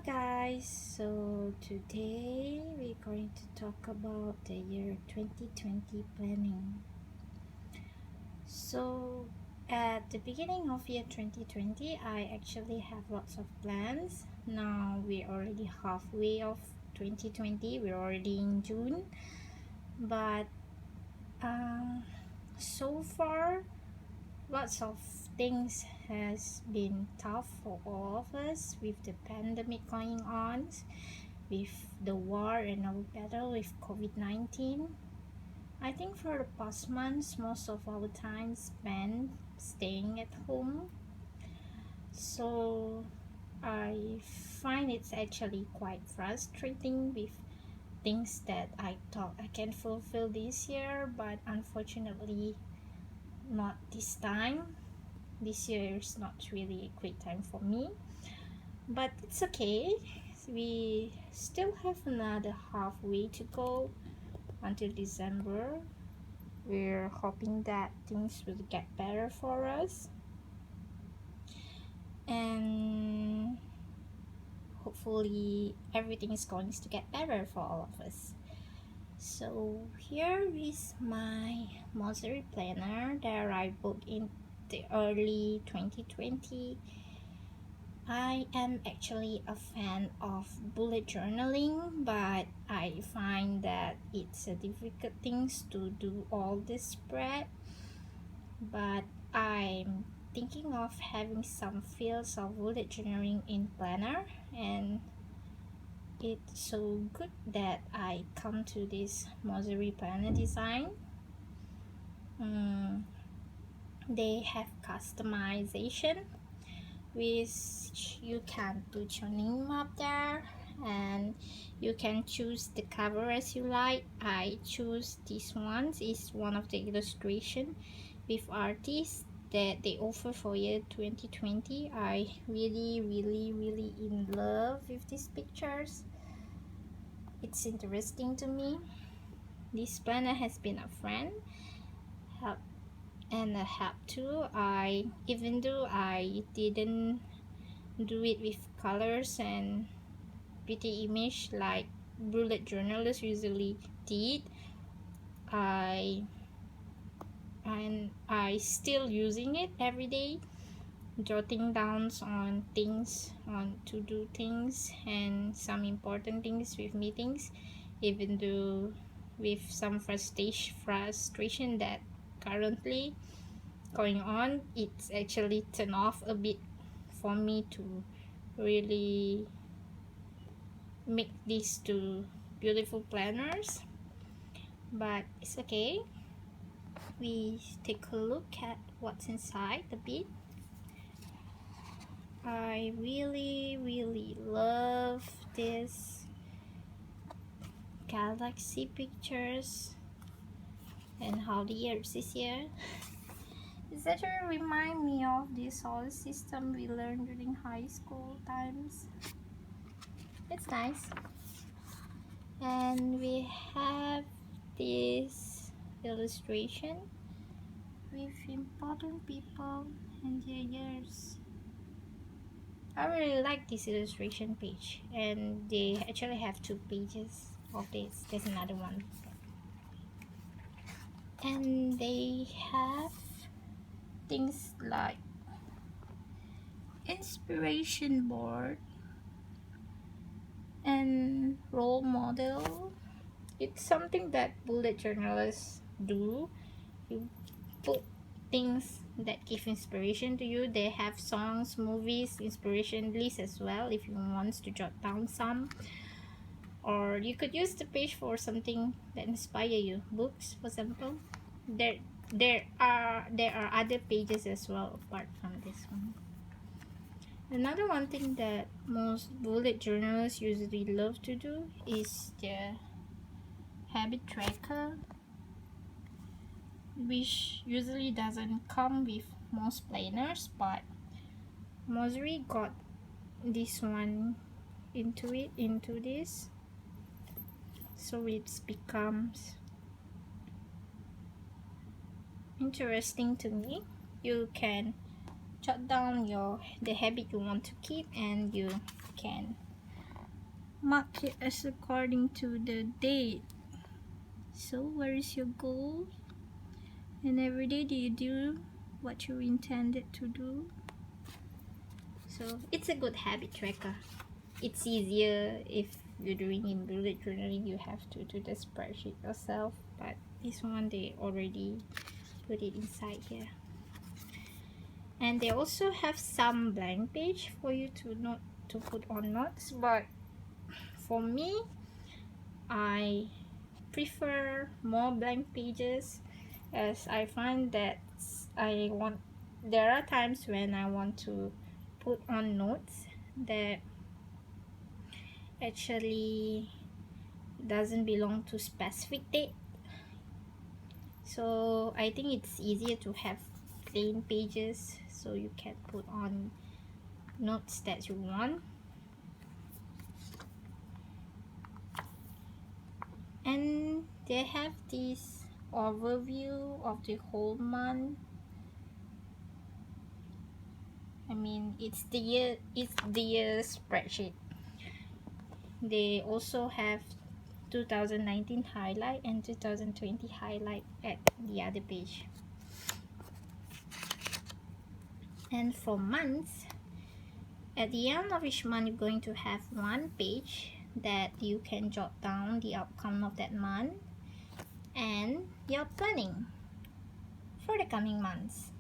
Hello guys, so today we're going to talk about the year 2020 planning. So at the beginning of year 2020, I actually have lots of plans. Now we're already halfway of 2020, we're already in June, but so far lots of things has been tough for all of us with the pandemic going on, with the war and our battle with COVID-19. I think for the past months, most of our time spent staying at home. So I find it's actually quite frustrating with things that I thought I can fulfill this year, but unfortunately not this time. This year is not really a great time for me, but it's okay. We still have another halfway to go until December. We're hoping that things will get better for us, and hopefully everything is going to get better for all of us. So here is my Mossery planner that I bought in the early 2020. I am actually a fan of bullet journaling, but I find that it's a difficult thing to do all this spread. But I'm thinking of having some fields of bullet journaling in planner, and it's so good that I come to this Mossery planner design. They have customization, which you can put your name up there, and you can choose the cover as you like. I choose this one. It's one of the illustration with artists that they offer for year 2020. I really in love with these pictures. It's interesting to me. This planner has been a friend, help, and a help too. Even though I didn't do it with colors and pretty image like bullet journalists usually did, I I still using it every day, jotting down on things, on to do things and some important things with meetings, even though with some frustration that currently going on, it's actually turned off a bit for me to really make these two beautiful planners, but it's okay. We take a look at what's inside a bit. I really love this galaxy pictures and how the earth is here. It actually remind me of the solar system we learned during high school times. It's nice. And we have this illustration with important people and their years. I really like this illustration page, and they actually have two pages of this. There's another one, and they have things like inspiration board and role model. It's something that bullet journalists do. You put things that give inspiration to you. They have songs, movies, inspiration lists as well if you want to jot down some, or you could use the page for something that inspire you, books for example. There are other pages as well apart from this one. Another one thing that most bullet journalists usually love to do is the habit tracker, which usually doesn't come with most planners, but Mossery got this one into this, so it becomes interesting to me. You can jot down the habit you want to keep, and you can mark it as according to the date. So where is your goal? And every day do you do what you intended to do? So it's a good habit tracker. It's easier if you're doing in bullet journaling, you have to do the spreadsheet yourself, but this one they already put it inside here. And they also have some blank page for you to not to put on notes, but for me I prefer more blank pages, as I find that there are times when I want to put on notes that actually doesn't belong to specific date. So I think it's easier to have plain pages so you can put on notes that you want. And they have this overview of the whole month. I mean, it's the year spreadsheet. They also have 2019 highlight and 2020 highlight at the other page. And for months, at the end of each month, you're going to have one page that you can jot down the outcome of that month and your planning for the coming months.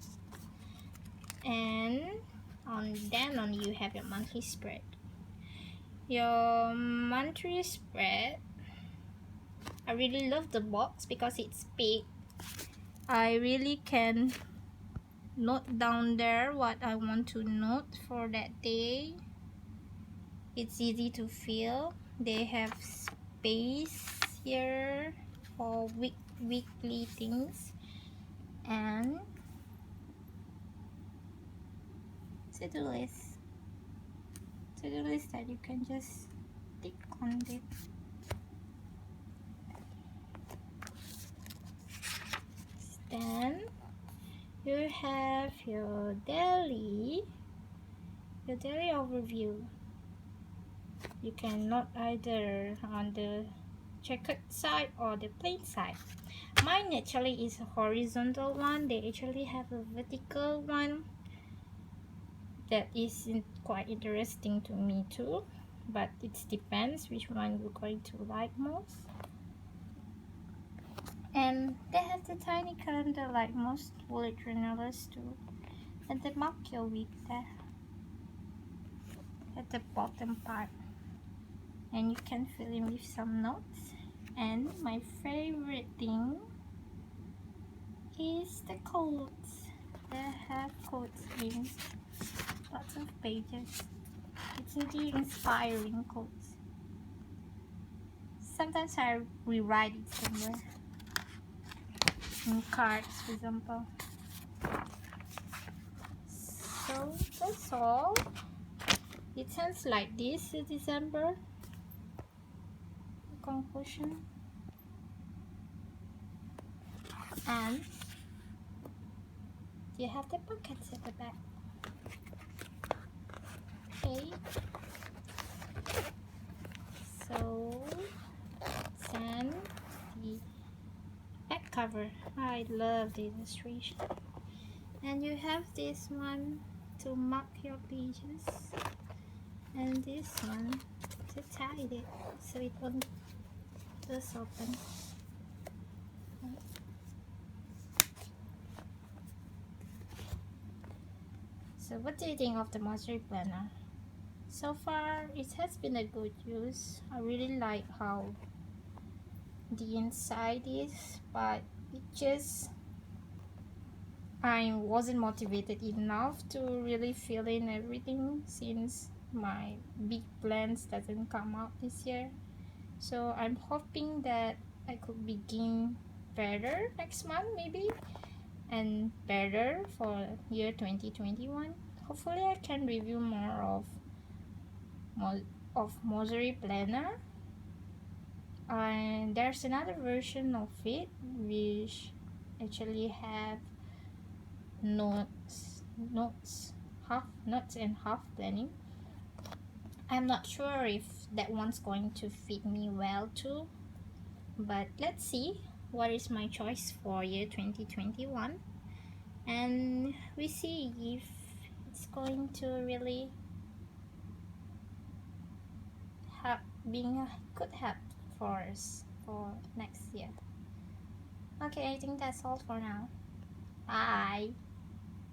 And then on you have your monthly spread. Your monthly spread, I really love the box because it's big. I really can note down there what I want to note for that day. It's easy to fill. They have space here for weekly things and to-do list that you can just tick on it. Then you have your daily overview. You can note either on the checkered side or the plain side. Mine actually is a horizontal one. They actually have a vertical one that is quite interesting to me too, but it depends which one you're going to like most. And they have the tiny calendar like most bullet journalers do, and they mark your week there at the bottom part, and you can fill in with some notes. And my favorite thing is the quotes. They have quotes in lots of pages. It's really inspiring quotes. Sometimes I rewrite it somewhere in cards, for example. So that's all. It sounds like this in December. Conclusion. And you have the pockets at the back. Okay. So then the back cover. I love the illustration. And you have this one to mark your pages, and this one to tie it so it won't just open. So what do you think of the Mossery planner? So far it has been a good use. I really like how the inside is, but it just I wasn't motivated enough to really fill in everything since my big plans doesn't come out this year. So I'm hoping that I could begin better next month maybe, and better for year 2021. Hopefully I can review more of Mossery planner, and there's another version of it which actually have notes and half planning. I'm not sure if that one's going to fit me well too, but let's see what is my choice for year 2021, and we see if it's going to really have being a good help for us for next year. Okay, I think that's all for now. Bye.